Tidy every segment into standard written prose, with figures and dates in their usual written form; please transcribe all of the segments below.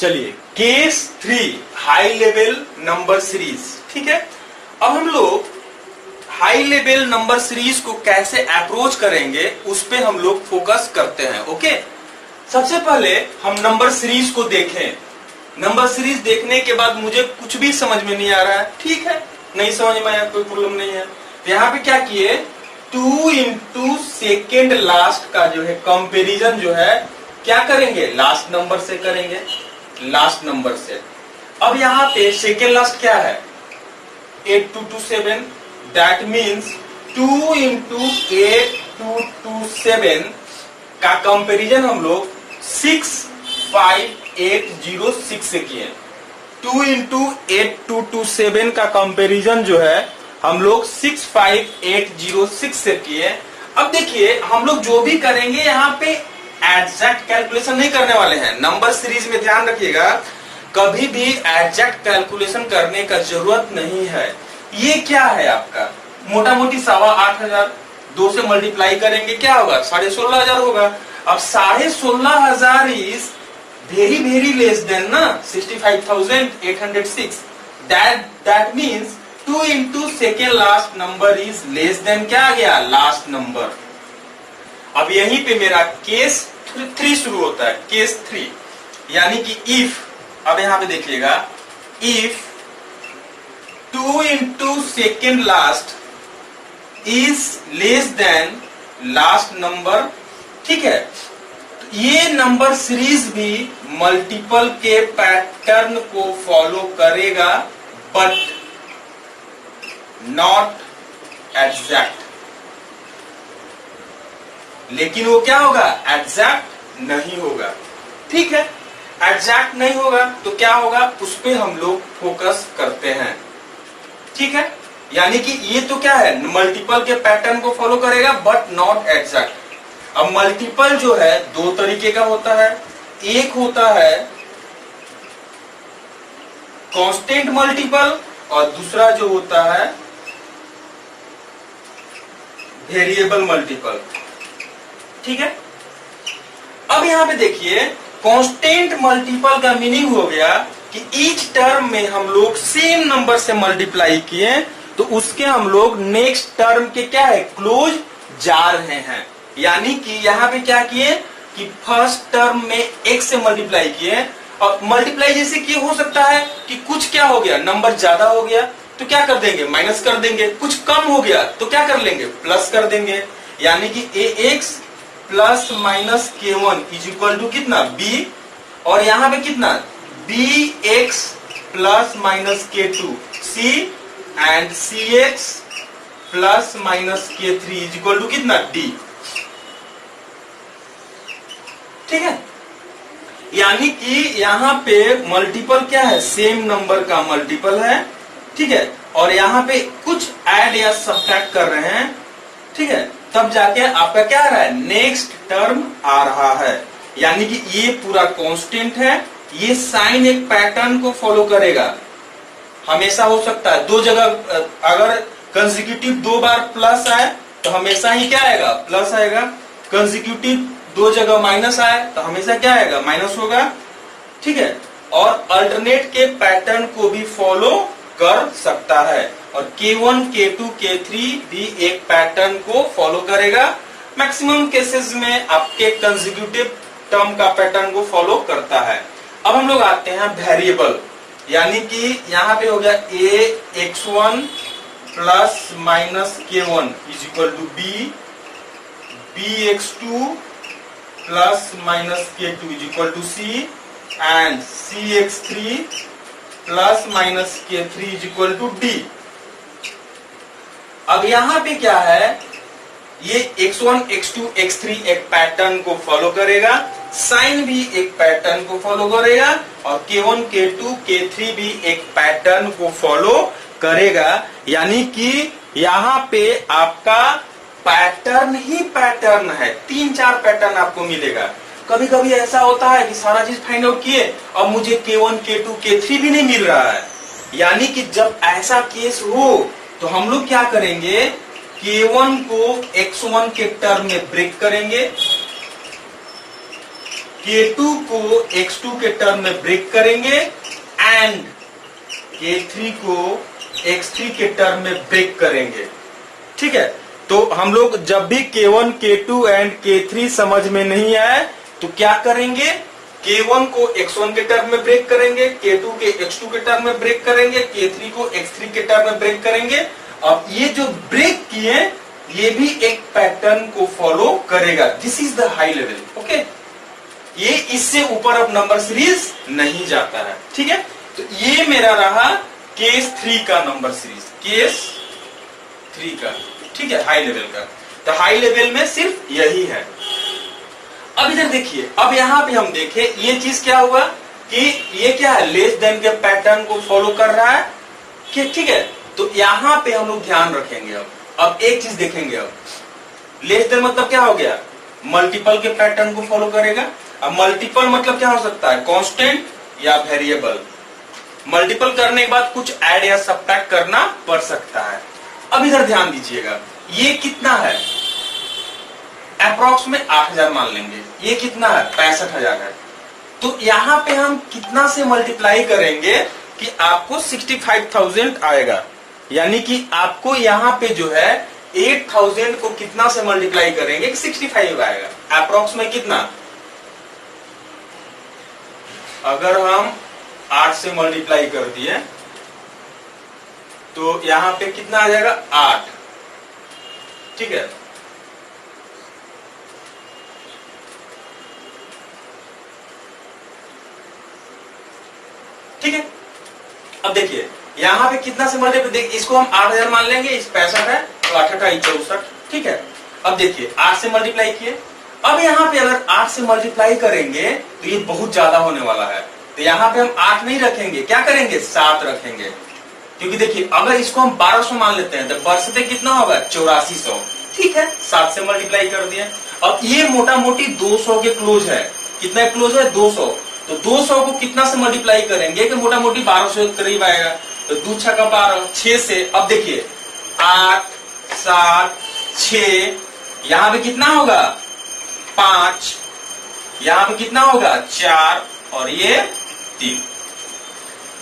चलिए case 3 high level number series. ठीक है, अब हम लोग हाई लेवल नंबर सीरीज को कैसे अप्रोच करेंगे उस पे हम लोग फोकस करते हैं। ओके, सबसे पहले हम नंबर सीरीज को देखें। नंबर सीरीज देखने के बाद मुझे कुछ भी समझ में नहीं आ रहा है, ठीक है, नहीं समझ में आया, कोई प्रॉब्लम नहीं है। तो यहाँ पे क्या किए, 2 इंटू सेकेंड लास्ट का जो है कंपेरिजन जो है क्या करेंगे, लास्ट नंबर से करेंगे, लास्ट नंबर से। अब यहाँ पे सेकेंड लास्ट क्या है, 8227, दैट मीन्स 2 इंटू 8227 का कंपेरिजन हम लोग 65806 से किए। 2 इंटू 8227 का कंपेरिजन जो है हम लोग 65806 से किए। अब देखिए हम लोग जो भी करेंगे यहाँ पे एग्जैक्ट कैलकुलेशन नहीं करने वाले हैं। नंबर सीरीज में ध्यान रखिएगा, कभी भी एग्जैक्ट कैलकुलेशन करने का जरूरत नहीं है। ये क्या है आपका मोटा मोटी 8,500, 2 से मल्टीप्लाई करेंगे क्या होगा, 16,500 होगा। अब 16,500 is very very less than ना 65,806, that means 2 into second last number is less than क्या आ गया, लास्ट नंबर। अब यहीं पे मेरा केस 3 शुरू होता है, केस 3 यानी कि इफ, अब यहां पे देखिएगा, if 2 into second last is less than last number. ठीक है, तो ये नंबर सीरीज भी मल्टीपल के पैटर्न को फॉलो करेगा बट नॉट एग्जैक्ट। लेकिन वो क्या होगा, एग्जैक्ट नहीं होगा। ठीक है, एग्जैक्ट नहीं होगा तो क्या होगा, उस पे हम लोग फोकस करते हैं। ठीक है, यानी कि ये तो क्या है, मल्टीपल के पैटर्न को फॉलो करेगा बट नॉट एग्जैक्ट। अब मल्टीपल जो है 2 तरीके का होता है, एक होता है कांस्टेंट मल्टीपल और दूसरा जो होता है वेरिएबल मल्टीपल। ठीक है, अब यहां पे देखिए कांस्टेंट मल्टीपल का मीनिंग हो गया कि ईच टर्म में हम लोग सेम नंबर से मल्टीप्लाई किए तो उसके हम लोग नेक्स्ट टर्म के क्या है, क्लोज जा रहे हैं। यानी कि यहाँ पे क्या किए कि फर्स्ट टर्म में x से मल्टीप्लाई किए, और मल्टीप्लाई जैसे कि हो सकता है कि कुछ क्या हो गया, नंबर ज्यादा हो गया तो क्या कर देंगे, माइनस कर देंगे, कुछ कम हो गया तो क्या कर लेंगे, प्लस कर देंगे। यानी कि ax plus minus k1 is equal to कितना, b, और यहाँ पे कितना bx plus minus k2 c, and cx plus minus k3 is equal to कितना, d। ठीक है, यानी कि यहाँ पे मल्टीपल क्या है, सेम नंबर का मल्टीपल है। ठीक है, और यहाँ पे कुछ ऐड या सब्ट्रैक्ट कर रहे हैं। ठीक है, तब जाके आपका क्या आ रहा है, नेक्स्ट टर्म आ रहा है। यानी कि ये पूरा कांस्टेंट है, ये साइन एक पैटर्न को फॉलो करेगा, हमेशा हो सकता है 2 जगह, अगर कंसेक्यूटिव 2 बार प्लस आए तो हमेशा ही क्या आएगा, प्लस आएगा। कंसेक्यूटिव 2 जगह माइनस आए तो हमेशा क्या आएगा, माइनस होगा। ठीक है, और अल्टरनेट के पैटर्न को भी फॉलो कर सकता है, और K1, K2, K3 भी एक पैटर्न को फॉलो करेगा। मैक्सिमम केसेस में आपके कंसेक्यूटिव टर्म का पैटर्न को फॉलो करता है। अब हम लोग आते हैं वेरिएबल, यानी कि यहाँ पे हो गया ax1 plus minus k1 is equal to b, bx2 plus minus k2 is equal to c, and cx3 plus minus k3 is equal to d। अब यहाँ पे क्या है, ये x1, x2, x3 एक पैटर्न को फॉलो करेगा, साइन भी एक पैटर्न को फॉलो करेगा, और k1, k2, k3 भी एक पैटर्न को फॉलो करेगा। यानी कि यहाँ पे आपका पैटर्न ही पैटर्न है, 3-4 पैटर्न आपको मिलेगा। कभी कभी ऐसा होता है कि सारा चीज फाइंड आउट किए और मुझे K1, K2, K3 भी नहीं मिल रहा है। यानी कि जब ऐसा केस हो तो हम लोग क्या करेंगे, K1 को x1 के टर्म में ब्रेक करेंगे, K2 को X2 के टर्म में ब्रेक करेंगे एंड K3 को X3 के टर्म में ब्रेक करेंगे। ठीक है, तो हम लोग जब भी K1, K2 एंड K3 समझ में नहीं आए तो क्या करेंगे, K1 को X1 के टर्म में ब्रेक करेंगे, K2 के X2 के टर्म में ब्रेक करेंगे, K3 को X3 के टर्म में ब्रेक करेंगे। अब ये जो ब्रेक किए ये भी एक पैटर्न को फॉलो करेगा। This is the high level. Okay, ये इससे ऊपर अब नंबर सीरीज नहीं जाता है। ठीक है, तो ये मेरा रहा केस 3 का नंबर सीरीज, केस 3 का। ठीक है, हाई लेवल का। तो हाई लेवल में सिर्फ यही है। अब इधर देखिए, अब यहां पे हम देखें ये चीज क्या हुआ कि ये क्या है, लेस देन के पैटर्न को फॉलो कर रहा है। ठीक है, तो यहां पे हम लोग ध्यान रखेंगे। अब एक चीज देखेंगे, अब लेस देन मतलब क्या हो गया, मल्टीपल के पैटर्न को फॉलो करेगा। अब मल्टीपल मतलब क्या हो सकता है, कांस्टेंट या वेरिएबल। मल्टीपल करने के बाद कुछ ऐड या सबट्रैक्ट करना पड़ सकता है। अब इधर ध्यान दीजिएगा, ये कितना है, अप्रॉक्स में 8000 मान लेंगे। ये कितना है, 65,000 है। तो यहां पे हम कितना से मल्टीप्लाई करेंगे कि आपको 65,000 आएगा। यानी कि आपको यहां पे जो है 8,000 को कितना से मल्टीप्लाई करेंगे कि 65 आएगा। अप्रॉक्स में कितना, अगर हम 8 से मल्टीप्लाई कर दिए तो यहां पे कितना आ जाएगा, 8। ठीक है, ठीक है। अब देखिए यहां पे कितना से मल्टीप्लाई, इसको हम 8000 मान लेंगे, इस 65 है तो 8 64। ठीक है, अब देखिए 8 से मल्टीप्लाई किए। अब यहां पे अगर 8 से मल्टीप्लाई करेंगे तो ये बहुत ज्यादा होने वाला है। तो यहां पे हम 8 नहीं रखेंगे, क्या करेंगे, 7 रखेंगे। क्योंकि देखिए अगर इसको हम 1200 मान लेते हैं तो बरसते कितना होगा, 8400। ठीक है, 7 से मल्टीप्लाई कर दिए। अब ये मोटा मोटी 200 के क्लोज है। कितना क्लोज है, 200। तो 200 को कितना से मल्टीप्लाई करेंगे कि मोटा मोटी 1200 के करीब आएगा। तो 2 6 का 12, 6 से। अब देखिए 8 7 6, यहां पे कितना होगा, 5, यहां पे कितना होगा, 4 और ये 3।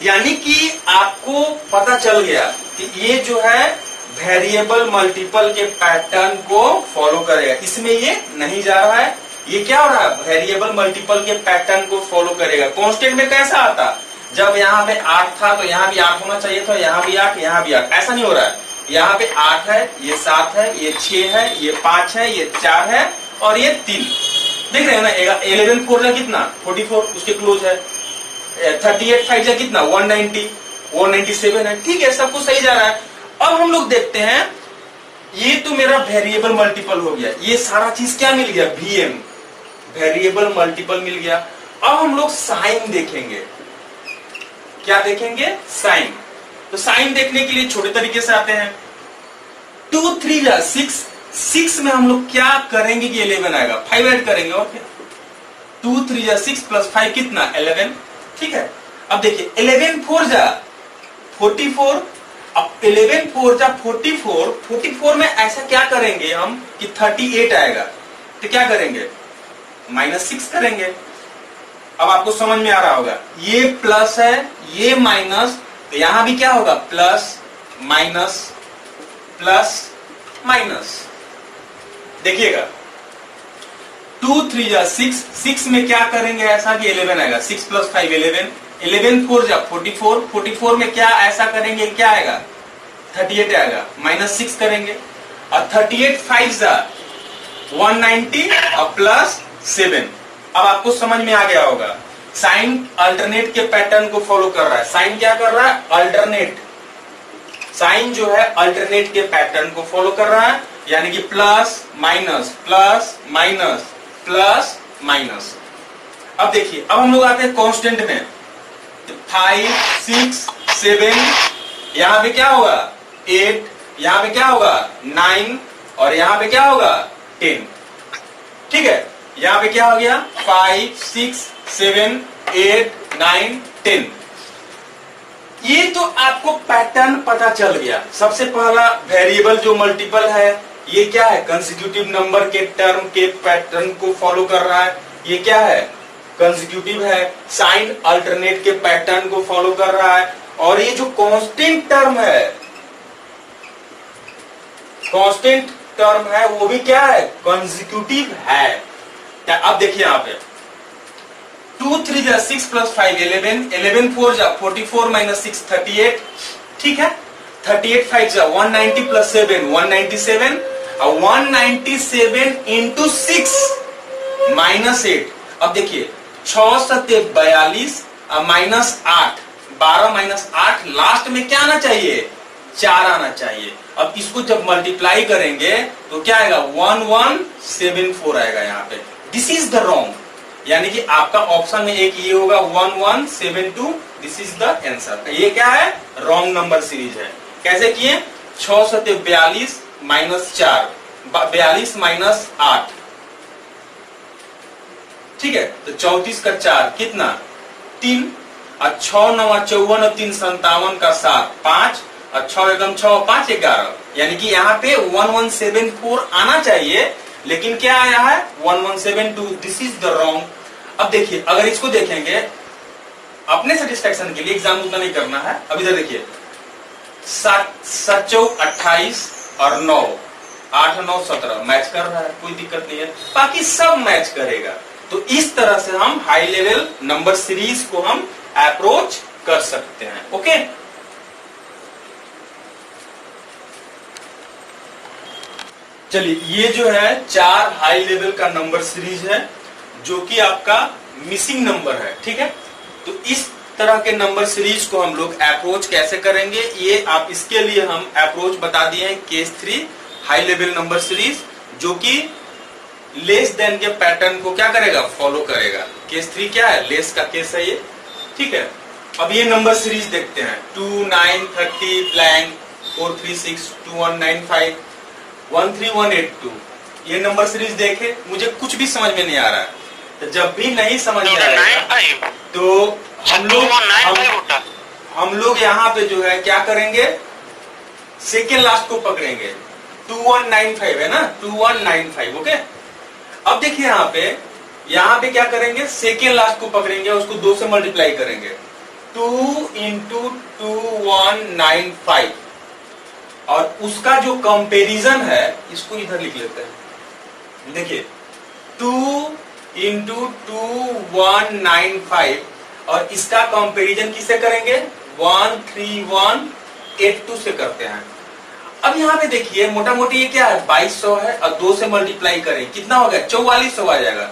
यानी कि आपको पता चल गया कि ये जो है वेरिएबल मल्टीपल के पैटर्न को फॉलो करेगा। इसमें ये नहीं जा रहा है, ये क्या हो रहा है, वेरिएबल मल्टीपल के पैटर्न को फॉलो करेगा। कांस्टेंट में कैसा आता, जब यहाँ पे 8 था तो यहाँ भी 8 होना चाहिए था, यहाँ भी 8, यहाँ भी 8। ऐसा नहीं हो रहा है, यहाँ पे 8 है, ये 7 है, ये 6 है, ये 5 है, ये 4 है और ये 3। देख रहे हैं ना, 11 4 जा कितना, 44, उसके क्लोज है। 38 5 जा कितना, 190, 197 है। ठीक है, सब कुछ सही जा रहा है। अब हम लोग देखते हैं, ये तो मेरा वेरिएबल मल्टीपल हो गया, ये सारा चीज क्या मिल गया, वीएम, वेरिएबल मल्टीपल मिल गया। अब हम लोग साइन देखेंगे। क्या देखेंगे, साइन। तो साइन देखने के लिए छोटे तरीके से आते हैं। 2 3 जा 6, 6 में हम लोग क्या करेंगे कि 11 आएगा, 5 ऐड करेंगे और क्या, 2 3 जा 6 प्लस 5 कितना, 11। ठीक है, अब देखिए 11 4 जा 44। अब 11 4 जा 44, 44 में ऐसा क्या करेंगे हम कि 38 आएगा। तो क्या करेंगे, -6 करेंगे। अब आपको समझ में आ रहा होगा, ये प्लस है, ये माइनस, तो यहां भी क्या होगा, प्लस माइनस प्लस माइनस। देखिएगा 2 3 जा 6, 6 में क्या करेंगे ऐसा कि 11 आएगा, 6 प्लस 5 11, 11 4 जा 44, 44 में क्या ऐसा करेंगे, क्या आएगा, 38 आएगा, -6 करेंगे। और 38 5 जा 190 और प्लस 7। अब आपको समझ में आ गया होगा, साइन अल्टरनेट के पैटर्न को फॉलो कर रहा है। साइन क्या कर रहा है, अल्टरनेट। साइन जो है अल्टरनेट के पैटर्न को फॉलो कर रहा है, यानी कि plus minus plus minus plus minus. अब देखिए, अब हम लोग आते हैं कांस्टेंट में। 5 6 7, यहां पे क्या होगा, 8, यहां पे क्या होगा, 9 और यहां पे क्या होगा, 10। ठीक है, यहां पे क्या हो गया, 5 6 7 8 9 10। ये तो आपको पैटर्न पता चल गया। सबसे पहला वेरिएबल जो मल्टीपल है, ये क्या है, कंसेक्यूटिव नंबर के टर्म के पैटर्न को फॉलो कर रहा है। ये क्या है, कंसेक्यूटिव है, साइन अल्टरनेट के पैटर्न को फॉलो कर रहा है, और ये जो कांस्टेंट टर्म है, कांस्टेंट टर्म है वो भी क्या है, कंसेक्यूटिव है। अब देखिए यहां पे 2 3 जा 6 प्लस 5 11, 11 4 जा 44 माइनस 6 38, ठीक है। 38 5 जा 190 प्लस 7 197, और 197 इंटू 6 माइनस 8। अब देखिए 6 सत्ते 42 माइनस 8, 12 माइनस 8, लास्ट में क्या आना चाहिए, 4 आना चाहिए। अब इसको जब मल्टीप्लाई करेंगे तो क्या आएगा, 1174 आएगा यहाँ पे। दिस इज द रॉन्ग, यानी कि आपका ऑप्शन में एक ये होगा 1172, दिस इज द आंसर। ये क्या है, रॉन्ग नंबर सीरीज है। कैसे किए, 6 सत्ते 42 माइनस 4, 42 माइनस 8, ठीक है। तो 34 का 4 कितना, 3, और 6 9 54 और 3 57 का 7 5, और 6 एकदम 6 5 11, यानी कि यहाँ पे 1174 आना चाहिए, लेकिन क्या आया है 1172, दिस इज द रॉन्ग। अब देखिए अगर इसको देखेंगे अपने सेटिस्फेक्शन के लिए, एग्जाम उतना नहीं करना है। अब इधर देखिए 7 7 28 और 9 8 9 17 मैच कर रहा है, कोई दिक्कत नहीं है, बाकी सब मैच करेगा। तो इस तरह से हम हाई लेवल नंबर सीरीज को हम अप्रोच कर सकते हैं। ओके, चलिए ये जो है 4 हाई लेवल का नंबर सीरीज है जो कि आपका मिसिंग नंबर है, ठीक है। तो इस तरह के नंबर सीरीज को हम लोग अप्रोच कैसे करेंगे, ये आप इसके लिए हम अप्रोच बता दिए हैं। Case 3 high level number series जो कि लेस देन के पैटर्न को क्या करेगा, फॉलो करेगा। केस 3 क्या है, लेस का केस है ये, ठीक है। अब ये नंबर सीरीज देखते हैं, 2 9 30 ब्लैंक 4 3 6 2 1 9 5 1 3 1 8 2। ये नंबर सीरीज देखे, मुझे कुछ भी समझ में नहीं आ रहा है। तो जब भी नहीं समझ में आएगा तो हम लोग यहाँ पे जो है क्या करेंगे, सेकेंड लास्ट को पकड़ेंगे। 2195 है ना, 2195, ओके। अब देखिए यहाँ पे क्या करेंगे, सेकेंड लास्ट को पकड़ेंगे, उसको 2 से मल्टीप्लाई करेंगे, 2 इंटू 2195, और उसका जो कंपैरिजन है इसको इधर लिख लेते हैं। देखिए 2 इंटू 2195, और इसका कंपैरिजन किससे करेंगे, 13182 से करते हैं। अब यहाँ पे देखिए मोटा मोटी ये क्या है, 2200 है, और 2 से मल्टीप्लाई करें कितना हो गया, 4400 आ जाएगा।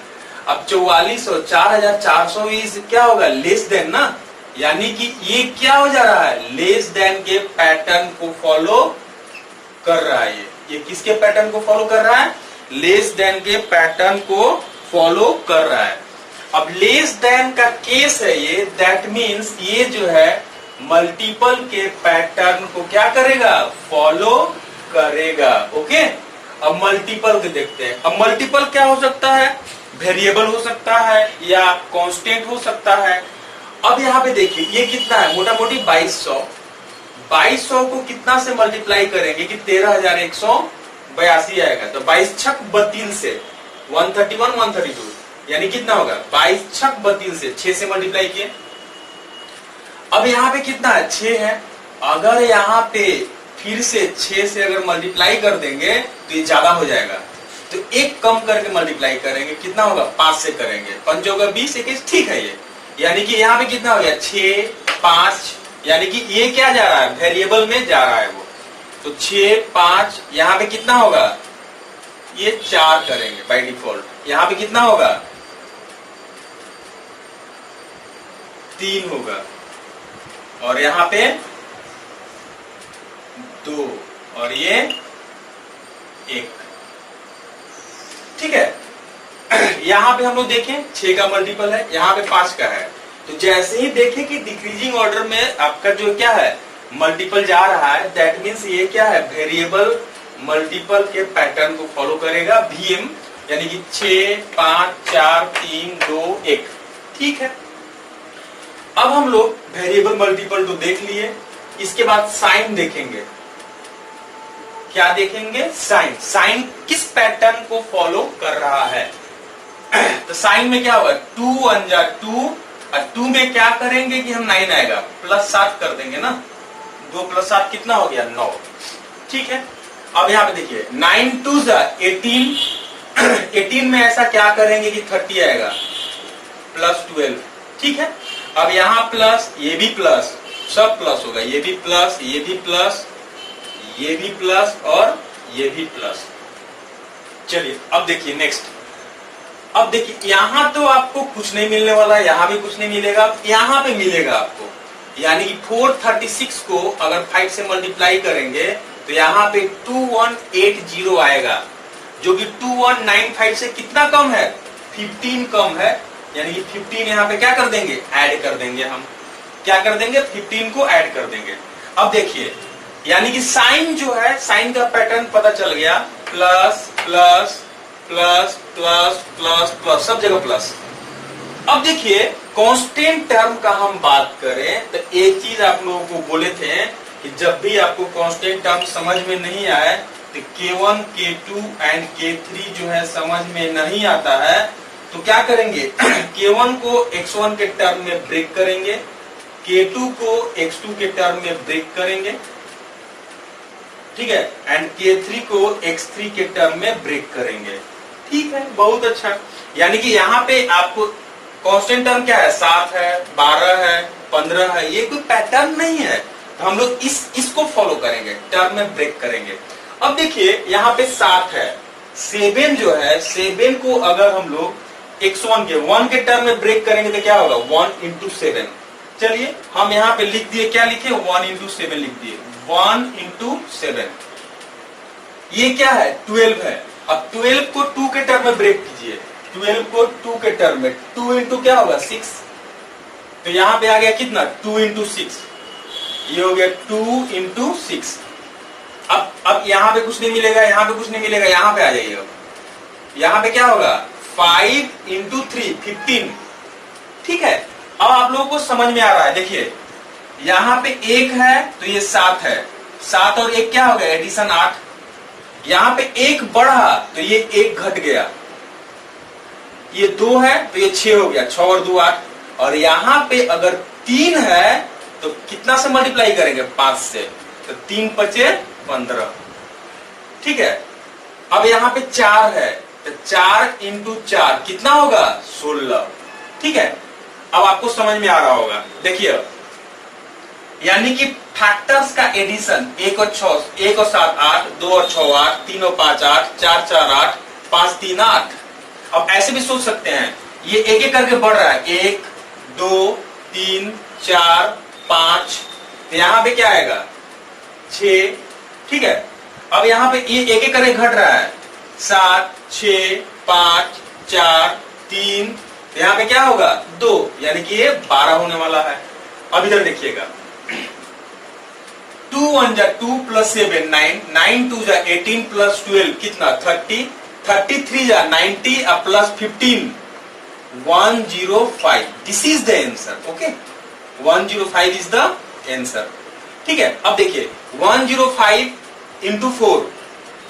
अब 4400 4400 इज क्या होगा, लेस देन ना, यानी कि ये क्या हो जा रहा है, लेस देन के पैटर्न को फॉलो कर रहा है। ये किसके पैटर्न को फॉलो कर रहा है, लेस देन के पैटर्न को फॉलो कर रहा है। अब लेस देन का केस है ये, दैट मीन्स ये जो है मल्टीपल के पैटर्न को क्या करेगा, फॉलो करेगा। ओके, अब मल्टीपल के देखते हैं। अब मल्टीपल क्या हो सकता है, वेरिएबल हो सकता है या कांस्टेंट हो सकता है। अब यहाँ पे देखिए ये कितना है, मोटा मोटी 2200। 2200 को कितना से मल्टीप्लाई करेंगे कि 13182 आएगा। तो 22 छक 32 से 131 132, यानी कितना होगा, 22 छक 32 से 6 से मल्टीप्लाई किए। अब यहाँ पे कितना है, 6 है। अगर यहाँ पे फिर से 6 से अगर मल्टीप्लाई कर देंगे तो ये ज्यादा हो जाएगा, तो एक कम करके मल्टीप्लाई करेंगे, कितना होगा, 5 से करेंगे, 5 होगा 20 21, ठीक है ये। यानी कि यहाँ पे कितना हो गया, 6 5, यानी कि ये क्या जा रहा है, वेरिएबल में जा रहा है वो। तो 6 5, यहाँ पे कितना होगा, ये 4 करेंगे बाय डिफॉल्ट। यहाँ पे कितना होगा, 3 होगा, और यहाँ पे 2, और ये 1, ठीक है। यहाँ पे हम लोग देखें 6 का मल्टीपल है, यहाँ पे 5 का है। तो जैसे ही देखें कि डिक्रीजिंग ऑर्डर में आपका जो क्या है मल्टीपल जा रहा है, दैट मीन्स ये क्या है, वेरिएबल मल्टीपल के पैटर्न को फॉलो करेगा, VM, यानी कि 6 5 4 3 2 1, ठीक है। अब हम लोग वेरिएबल मल्टीपल तो देख लिए, इसके बाद साइन देखेंगे। क्या देखेंगे, साइन। साइन किस पैटर्न को फॉलो कर रहा है, तो साइन में क्या होगा 2 1 जा 2 और 2 में क्या करेंगे कि हम 9 आएगा प्लस 7 कर देंगे ना, 2 + 7 कितना हो गया 9। ठीक है, अब यहाँ पे देखिए 9 2 जा 18 18 में ऐसा क्या करेंगे कि 30 आएगा प्लस 12। ठीक है, अब यहाँ प्लस, ये भी प्लस, सब प्लस होगा, ये भी प्लस, ये भी प्लस, ये भी प्लस और ये भी प्लस। चलिए अब देखिए नेक्स्ट। अब देखिए यहां तो आपको कुछ नहीं मिलने वाला है, यहां भी कुछ नहीं मिलेगा, यहां पे मिलेगा आपको, यानी कि 436 को अगर 5 से मल्टीप्लाई करेंगे तो यहां पे 2180 आएगा, जो कि 2195 से कितना कम है 15 कम है, यानी कि 15 यहाँ पे क्या कर देंगे ऐड कर देंगे, हम क्या कर देंगे 15 को ऐड कर देंगे। अब देखिए यानी कि साइन जो है, साइन का पैटर्न पता चल गया, plus plus plus plus plus plus, सब जगह प्लस। अब देखिए कांस्टेंट टर्म का हम बात करें तो एक चीज आप लोगों को बोले थे कि जब भी आपको कांस्टेंट टर्म समझ में नहीं आए तो K1 K2 एंड K3 जो है समझ में नहीं आता है तो क्या करेंगे K1 को X1 के टर्म में ब्रेक करेंगे, K2 को X2 के टर्म में ब्रेक करेंगे, ठीक है, एंड K3 को X3 के टर्म में ब्रेक करेंगे। ठीक है, बहुत अच्छा। यानी कि यहाँ पे आपको कांस्टेंट टर्म क्या है 7 है 12 है 15 है, ये कोई पैटर्न नहीं है, तो हम लोग इसको फॉलो करेंगे, टर्म में ब्रेक करेंगे। अब देखिए यहाँ पे 7 है, 7 जो है 7 को अगर हम लोग X1 के 1 के टर्म में ब्रेक करेंगे तो क्या होगा 1 × 7। चलिए हम यहाँ पे लिख दिए, क्या लिखे 1 × 7 लिख दिए, 1 × 7, ये क्या है 12 है। अब 12 को 2 के टर्म में ब्रेक कीजिए, 12 को 2 के टर्म में, 2 × क्या होगा 6, तो यहाँ पे आ गया कितना 2 × 6, ये हो गया 2 × 6। अब यहाँ पे कुछ नहीं मिलेगा, यहाँ पे कुछ नहीं मिलेगा, यहाँ पे आ जाइएगा, यहाँ पे क्या होगा 5 × 3 15। ठीक है, अब आप लोगों को समझ में आ रहा है। देखिए यहाँ पे 1 है तो ये 7 है, 7 और 1 क्या हो गया एडिशन 8, यहाँ पे 1 बढ़ा तो ये 1 घट गया, ये 2 है तो ये 6 हो गया, 6 और 2 8, और यहाँ पे अगर 3 है तो कितना से मल्टीप्लाई करेंगे 5 से, तो 3 × 5 = 15। ठीक है, अब यहाँ पे 4 है तो 4 × 4 कितना होगा 16। ठीक है, अब आपको समझ में आ रहा होगा। देखिए यानी कि फैक्टर्स का एडिशन 1 और 6, 1 और 7 8, 2 और 6 8, 3 और 5 8, 4 4 8, 5 3 8। अब ऐसे भी सोच सकते हैं, ये एक एक करके बढ़ रहा है, 1 2 3 4 5, तो यहाँ पे क्या आएगा 6। ठीक है, अब यहाँ पे ये एक एक करके घट रहा है, 7 6 5 4 3, तो यहाँ पे क्या होगा 2, यानी कि ये 12 होने वाला है। अब इधर देखिएगा 2 1 जा 2 + 7 9, 9 2 जा 18 + 12 कितना 30, 33 जा 90 + 15 105। This is the answer. Okay, 105 is the answer. ठीक है, अब देखिए 105 × 4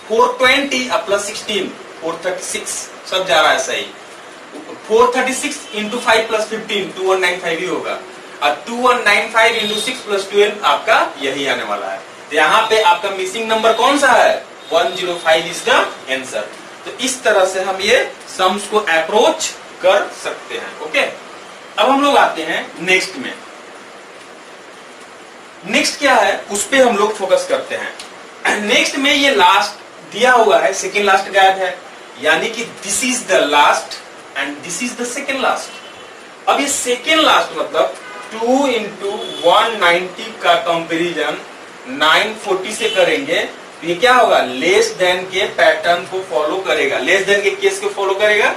420 + 16 436, सब जा रहा है सही। 436 × 5 + 15 2195 ही होगा, और 2195 × 6 + 12 आपका यही आने वाला है। तो यहाँ पे आपका मिसिंग नंबर कौन सा है 105 इज द आंसर। तो इस तरह से हम ये सम्स को अप्रोच कर सकते हैं। ओके, अब हम लोग आते हैं नेक्स्ट में। नेक्स्ट क्या है उस पे हम लोग फोकस करते हैं। नेक्स्ट में ये लास्ट दिया हुआ है, सेकेंड लास्ट गायब है, यानी कि this is the last and this is the second last. अब ये सेकेंड लास्ट मतलब 2 × 190 का कंपैरिजन 940 से करेंगे तो ये क्या होगा लेस देन के पैटर्न को फॉलो करेगा, लेस देन के केस को फॉलो करेगा।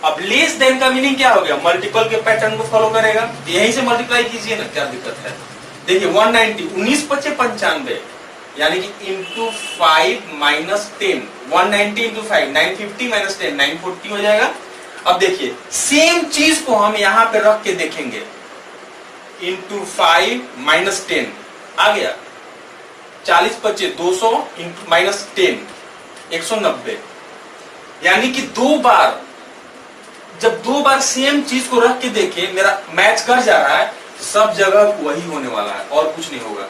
अब लेस देन का मीनिंग क्या हो गया मल्टीपल के पैटर्न को फॉलो करेगा, यहीं से मल्टीप्लाई कीजिए ना, क्या दिक्कत है। देखिए 190 19 × 5 95, यानी कि × 5 - 10, 190 × 5 950 - 10 940 हो जाएगा। अब देखिए सेम चीज को हम यहाँ पे रख के देखेंगे, × 5 - 10 आ गया, 40 × 25 200 - 10 190, यानी कि 2 बार जब 2 बार सेम चीज को रख के देखे मेरा मैच कर जा रहा है तो सब जगह वही होने वाला है और कुछ नहीं होगा।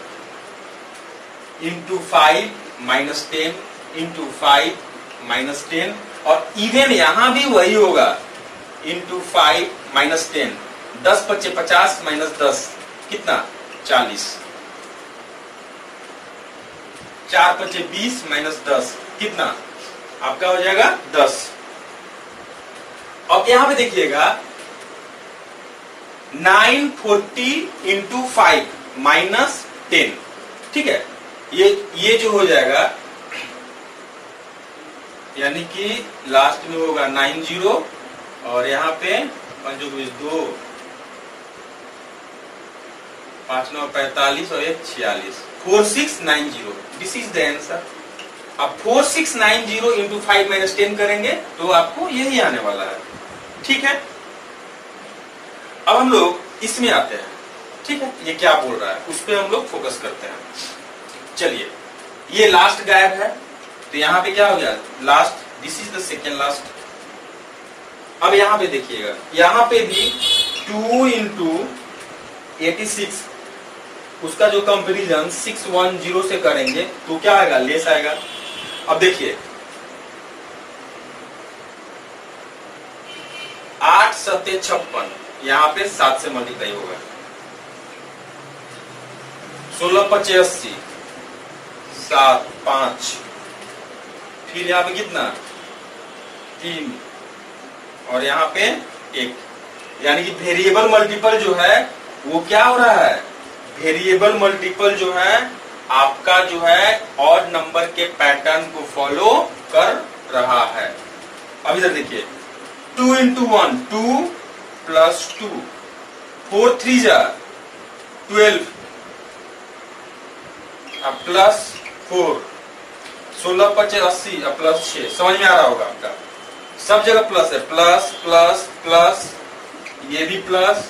इंटू 5 माइनस 10 इंटू 5 माइनस 10 और इवन यहां भी वही होगा। इंटू 5 माइनस 10 10 पच्चे 50 माइनस 10 कितना 40 4 पच्चे 20 माइनस 10 कितना आपका हो जाएगा 10। अब यहां पे देखिएगा 940 इंटू 5 माइनस 10 ठीक है। ये जो हो जाएगा यानी कि लास्ट में होगा 90 और यहाँ पे 5 5 9 45 और 1 46 4690 दिस इज द आंसर। अब 4690 इंटू 5 माइनस 10 करेंगे तो आपको यही आने वाला है। ठीक है, अब हम लोग इसमें आते हैं। ठीक है, ये क्या बोल रहा है उस पर हम लोग फोकस करते हैं। चलिए, ये लास्ट गायब है तो यहां पे क्या हो गया last, this is the second last. अब यहां पे देखिएगा, यहां पे भी 2 इंटू 86 उसका जो कंपेरिजन 610 से करेंगे तो क्या आएगा लेस आएगा। अब देखिए 8 सत्ते 56 यहां पे 7 से मल्टीप्लाई होगा। 16 पच्चे 80 7 5 फिर यहां पे कितना 3 और यहां पे 1 यानी कि वेरिएबल मल्टीपल जो है वो क्या हो रहा है, वेरिएबल मल्टीपल जो है आपका जो है ऑड नंबर के पैटर्न को फॉलो कर रहा है। अब इधर देखिए 2 इंटू 1 2 प्लस 2 4 3 जा 12 अब प्लस 4 16 पच्चे 80 अब प्लस 6। समझ में आ रहा होगा आपका, सब जगह प्लस है, प्लस प्लस प्लस ये भी प्लस।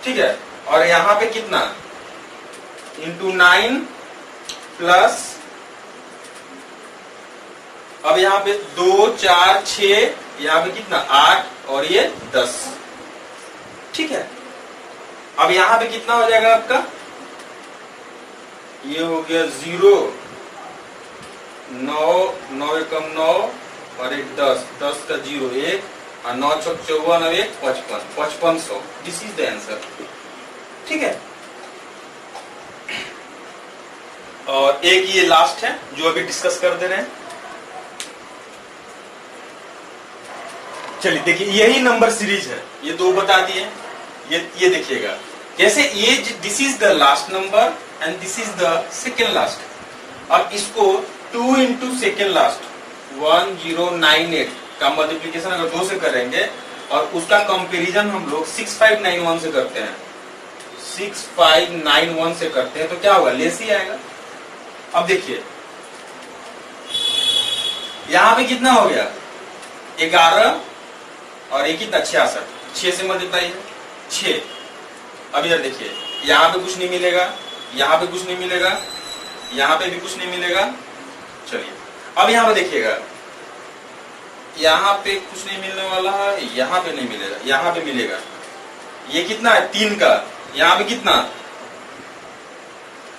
ठीक है, और यहां पे कितना इंटू 9 प्लस अब यहां पे 2 4 6 यहां पे कितना 8 और ये 10। ठीक है, अब यहां पे कितना हो जाएगा आपका, ये हो गया 0 9 9 एकम 9 और 1 10 10 का 0 1 और 9 चौक 54 और 1 55 5500 दिस इज द आंसर। ठीक है, और एक ये लास्ट है जो अभी डिस्कस कर दे रहे हैं। चलिए देखिए, यही नंबर सीरीज है, ये 2 बता दिए। ये देखिएगा कैसे, ये this is the last number and this is the second last. अब इसको 2 इंटू सेकेंड लास्ट 1098 का मल्टीप्लीकेशन अगर 2 से करेंगे और उसका कंपैरिजन हम लोग 6591 से करते हैं, 6591 से करते हैं तो क्या होगा लेस ही आएगा। अब देखिए यहां पे कितना हो गया 11 और एक कितना 66 6 से मल्टीप्लाई है 6। अब इधर देखिए यहां पे कुछ नहीं मिलेगा, यहां पे कुछ नहीं मिलेगा, यहां पे भी कुछ नहीं मिलेगा। चलिए अब यहां पे देखिएगा, यहां पे कुछ नहीं मिलने वाला है, यहां पे नहीं मिलेगा, यहां पे मिलेगा। ये कितना है 3 का, यहां पे कितना,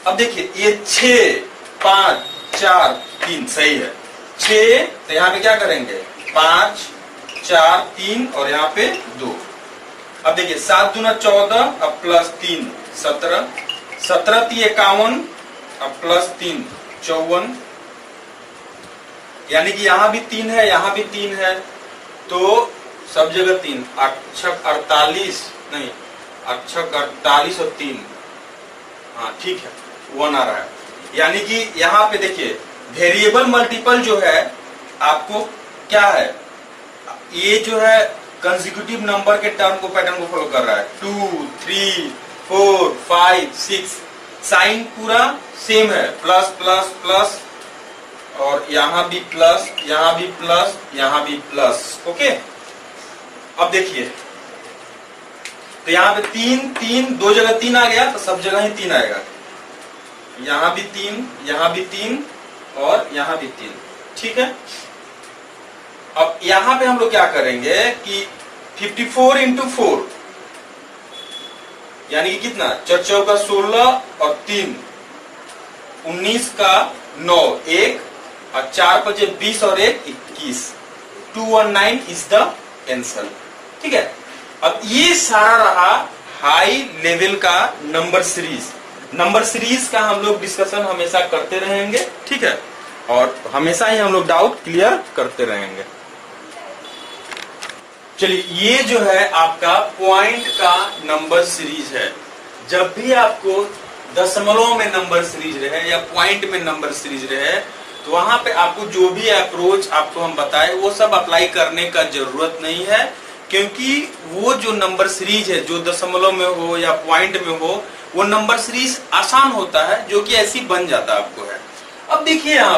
अब देखिए ये 6 5 4 3 सही है 6, तो यहां पे क्या करेंगे 5 4 3 और यहाँ पे 2। अब देखिए 7 दूना 14 अब प्लस 3 17 17 3 51 अब प्लस 3 54 यानी कि यहाँ भी 3 है यहाँ भी 3 है तो सब जगह 3 अच्छक 48 नहीं अच्छक 48 और 3 हाँ ठीक है 1 आ रहा है। यानी कि यहाँ पे देखिए वेरिएबल मल्टीपल जो है आपको क्या है, ये जो है कंसेक्यूटिव नंबर के टर्म को पैटर्न को फॉलो कर रहा है। 2 3 4 5 6 साइन पूरा सेम है, प्लस प्लस प्लस और यहाँ भी प्लस यहाँ भी प्लस यहाँ भी प्लस। ओके, अब देखिए तो यहाँ पे 3 3 दो जगह 3 आ गया तो सब जगह ही 3 आएगा, यहाँ भी 3 यहाँ भी 3 और यहाँ भी 3। ठीक है, अब यहाँ पे हम लोग क्या करेंगे कि 54 इंटू 4 यानी कि कितना, 4 चौका 16 और 3 19 का 9 1 और 4 5 20 और 1 21, 219 इज द आंसर। ठीक है, अब ये सारा रहा हाई लेवल का नंबर सीरीज। नंबर सीरीज का हम लोग डिस्कशन हमेशा करते रहेंगे, ठीक है, और हमेशा ही हम लोग डाउट क्लियर करते रहेंगे। चलिए, ये जो है आपका पॉइंट का नंबर सीरीज है। जब भी आपको दशमलव में नंबर सीरीज रहे या पॉइंट में नंबर सीरीज रहे, तो वहां पे आपको जो भी अप्रोच आपको हम बताए वो सब अप्लाई करने का जरूरत नहीं है, क्योंकि वो जो नंबर सीरीज है जो दशमलव में हो या पॉइंट में हो, वो नंबर सीरीज आसान होता है, जो कि ऐसी बन जाता आपको है। अब देखिए यहाँ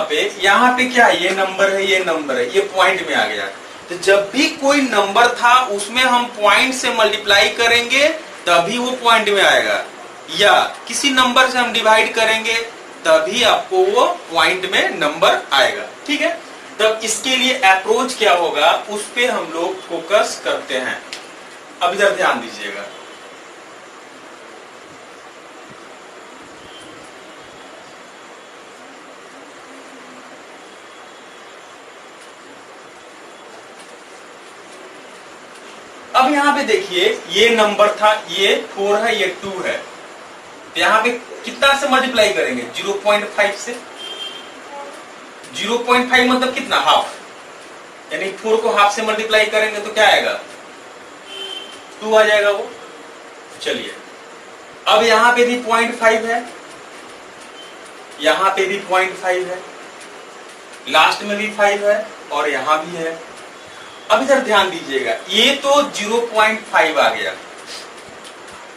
पे क्या है, ये नंबर है, ये नंबर है, ये पॉइंट में आ गया। तो जब भी कोई नंबर था उसमें हम पॉइंट से मल्टीप्लाई करेंगे तभी वो पॉइंट में आएगा, या किसी नंबर से हम डिवाइड करेंगे तभी आपको वो पॉइंट में नंबर आएगा। ठीक है, तब इसके लिए अप्रोच क्या होगा उस पे हम लोग फोकस करते हैं। अब इधर ध्यान दीजिएगा, अब यहाँ पे देखिए, ये नंबर था, ये 4 है, ये 2 है, तो यहाँ पे कितना से मल्टीप्लाई करेंगे, 0.5 से। 0.5 मतलब कितना, हाफ, यानी 4 को हाफ से मल्टीप्लाई करेंगे तो क्या आएगा, 2 आ जाएगा वो। चलिए, अब यहाँ पे भी 0.5 है, यहाँ पे भी 0.5 है, लास्ट में भी 5 है और यहाँ भी है। अब इधर ध्यान दीजिएगा, ये तो 0.5 आ गया।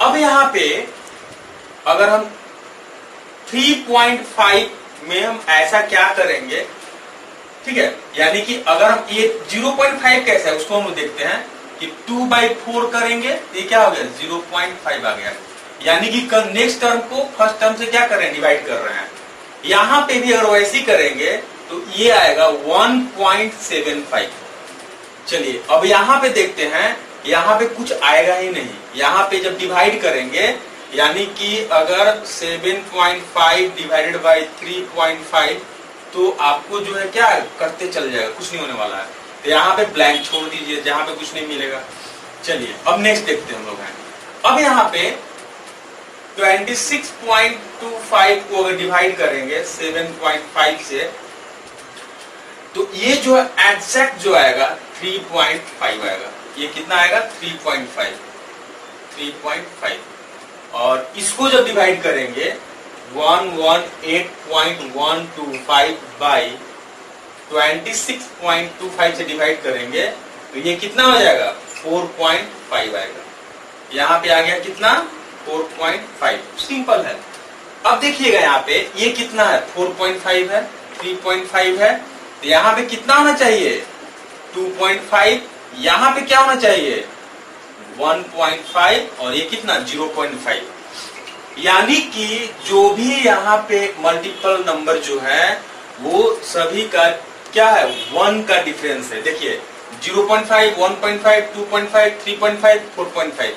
अब यहाँ पे अगर हम 3.5 में हम ऐसा क्या करेंगे, ठीक है, यानी कि अगर हम ये 0.5 कैसा है उसको हम देखते हैं कि 2/4 करेंगे, ये क्या हो गया, 0.5 आ गया। यानी कि नेक्स्ट टर्म को फर्स्ट टर्म से क्या कर रहे हैं, डिवाइड कर रहे हैं। यहाँ पे भी अगर वैसे ही करेंगे तो ये आएगा 1.75। चलिए, अब यहाँ पे देखते हैं, यहाँ पे कुछ आएगा ही नहीं। यहाँ पे जब डिवाइड करेंगे, यानी कि अगर 7.5 डिवाइडेड बाई 3.5, तो आपको जो है क्या करते चल जाएगा, कुछ नहीं होने वाला है। तो यहाँ पे ब्लैंक छोड़ दीजिए, जहां पे कुछ नहीं मिलेगा। चलिए, अब नेक्स्ट देखते हैं हम लोग हैं। अब यहाँ पे 26.25 को अगर डिवाइड करेंगे 7.5 से, तो ये जो एग्जैक्ट जो आएगा 3.5 आएगा। ये कितना आएगा, 3.5। और इसको जब डिवाइड करेंगे 118.125 बाई 26.25 से डिवाइड करेंगे तो ये कितना हो जाएगा, 4.5 आएगा। यहाँ पे आ गया कितना, 4.5। सिंपल है। अब देखिएगा यहाँ पे ये कितना है, 4.5 है, 3.5 है, तो यहाँ पे कितना होना चाहिए, 2.5। यहाँ पे क्या होना चाहिए, 1.5, और ये कितना, 0.5। यानी कि जो भी यहाँ पे मल्टीपल नंबर जो है वो सभी का क्या है, 1 का डिफरेंस है। देखिए, 0.5, 1.5, 2.5, 3.5, 4.5।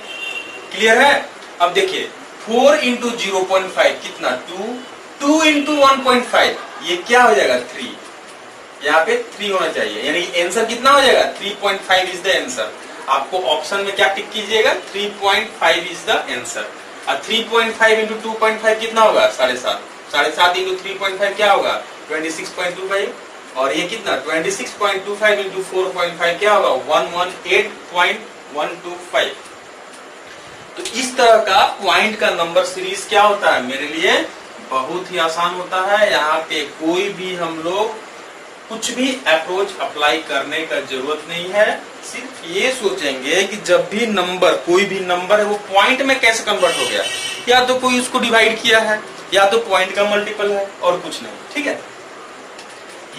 क्लियर है। अब देखिए, 4 इंटू 0.5 कितना, 2 इंटू 1.5 ये क्या हो जाएगा, 3। यहाँ पे 3 होना चाहिए, यानी आंसर कितना हो जाएगा, 3.5 इज द आंसर। आपको ऑप्शन में क्या टिक कीजिएगा, 3.5 इज द आंसर। और 3.5 इंटू 2.5 कितना होगा, 7.5। 7.5 इंटू 3.5 क्या होगा, 26.25। और ये कितना, 26.25 इंटू 4.5 क्या होगा, 118.125। तो इस तरह का पॉइंट का नंबर सीरीज क्या होता है, मेरे लिए बहुत ही आसान होता है। यहाँ पे कोई भी हम लोग कुछ भी अप्रोच अप्लाई करने का जरूरत नहीं है। सिर्फ ये सोचेंगे कि जब भी नंबर, कोई भी नंबर है, वो पॉइंट में कैसे कन्वर्ट हो गया, या तो कोई उसको डिवाइड किया है, या तो पॉइंट का मल्टीपल है, और कुछ नहीं। ठीक है,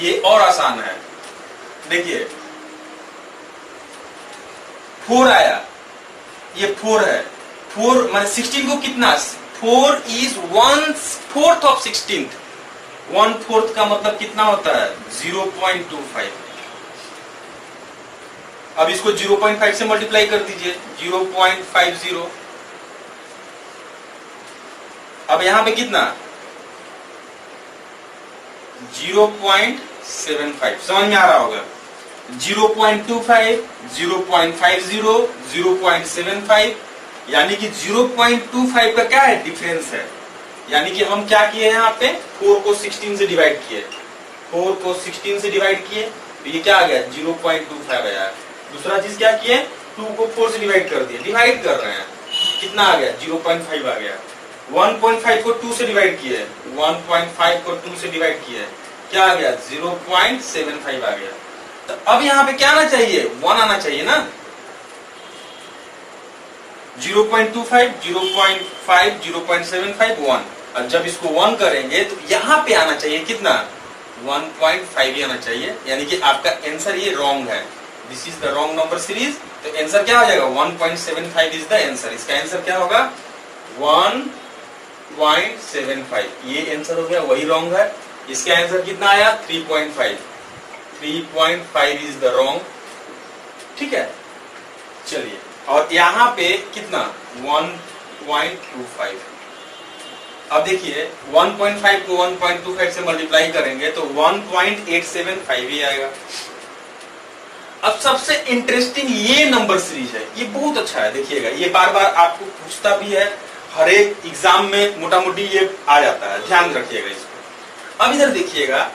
ये और आसान है। देखिए, 4 आया, ये 4 है। 4 माने 16 को कितना, 4 इज 1/4 ऑफ 16। 1/4 का मतलब कितना होता है, 0.25। अब इसको 0.5 से मल्टीप्लाई कर दीजिए, 0.50। अब यहां पे कितना, 0.75, समझ में आ रहा होगा। 0.25, 0.50, 0.75, यानी कि 0.25 का क्या है, डिफरेंस है। यानी कि हम क्या किए यहाँ पे, 4 को 16 से डिवाइड किए, 4 को 16 से डिवाइड किए, तो ये क्या आ गया, 0.25 आया। दूसरा चीज क्या किए, 2 को 4 से डिवाइड कर दिए, डिवाइड कर रहे हैं, कितना आ गया, 0.5 आ गया। 1.5 को 2 से डिवाइड किए, 1.5 को 2 से डिवाइड किए, क्या आ गया, 0.75 आ गया। तो अब यहाँ पे क्या आना चाहिए, 1 आना चाहिए ना। 0.25, 0.5, 0.75, 1। और जब इसको 1 करेंगे तो यहाँ पे आना चाहिए कितना, 1.5 ही आना चाहिए। यानी कि आपका आंसर ये रॉन्ग है, this is the wrong number series. तो आंसर क्या हो जाएगा, 1.75 इज द आंसर। इसका आंसर क्या होगा, 1.75। ये आंसर हो गया, वही रॉन्ग है। इसका आंसर कितना आया, 3.5। 3.5 इज द रॉन्ग, ठीक है। चलिए, और यहाँ पे कितना, 1.25। अब देखिए 1.5 को 1.25 से मल्टीप्लाई करेंगे तो 1.875 ही आएगा। अब सबसे इंटरेस्टिंग ये नंबर सीरीज है, ये बहुत अच्छा है। देखिएगा, ये बार बार आपको पूछता भी है, हर एक एग्जाम में मोटा मोटी ये आ जाता है, ध्यान रखिएगा इसको। अब इधर देखिएगा,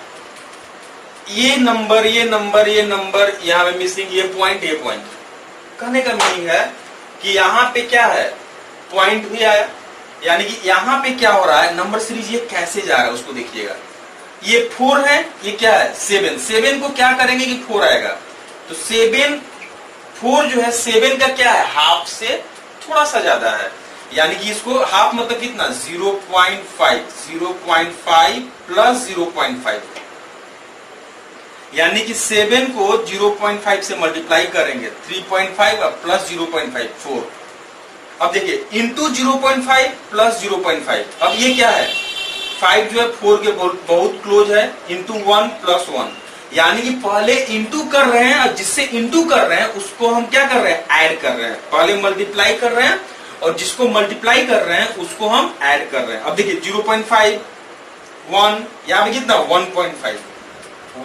ये नंबर, ये नंबर, ये नंबर, यहाँ पे मिसिंग, ये पॉइंट, ये पॉइंट। कहने का मीनिंग है कि यहाँ पे क्या है, पॉइंट भी आया। यानी कि यहाँ पे क्या हो रहा है, नंबर सीरीज ये कैसे जा रहा है उसको देखिएगा। ये 4 है, ये क्या है, 7। 7 को क्या करेंगे कि 4 आएगा, तो 7, 4 जो है 7 का क्या है, हाफ से थोड़ा सा ज्यादा है। यानी कि इसको हाफ मतलब कितना, 0.5, 0.5 प्लस 0.5, यानी कि 7 को 0.5 से मल्टीप्लाई करेंगे, 3.5 और प्लस 0.5, 4। अब देखिए, इंटू 0.5 प्लस 0.5, अब ये क्या है, 5 जो है 4 के बहुत क्लोज है, इंटू 1 प्लस 1। यानी कि पहले इंटू कर रहे हैं, और जिससे इंटू कर रहे हैं उसको हम क्या कर रहे हैं, ऐड कर रहे हैं। पहले मल्टीप्लाई कर रहे हैं और जिसको मल्टीप्लाई कर रहे हैं उसको हम ऐड कर रहे हैं। अब देखिए 0.5, 1, यहाँ पे कितना, 1.5,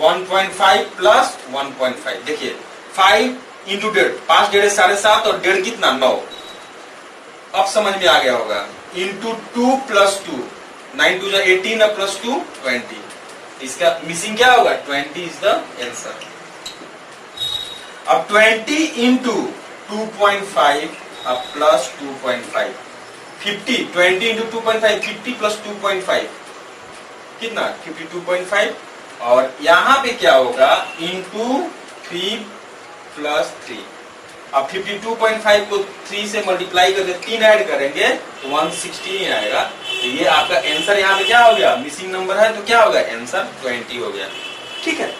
1.5 प्लस 1.5। देखिए 5 इंटू 1.5, 5 डेढ़ 7.5 और 1.5 कितना, 9। अब समझ में आ गया होगा। इंटू 2 प्लस 2, 9 2 18 और प्लस 2 20। इसका मिसिंग क्या होगा, 20 इज द आंसर। अब 20 इंटू 2.5 और प्लस 2.5, 50। 20 इंटू 2.5, 50 प्लस 2.5 कितना, 52.5। और यहां पे क्या होगा, इंटू 3 प्लस 3। अब 52.5 को 3 से मल्टीप्लाई करके 3 ऐड करेंगे तो 116 आएगा। तो ये आपका आंसर यहाँ पे क्या हो गया, मिसिंग नंबर है, तो क्या होगा, आंसर 20 हो गया। ठीक है।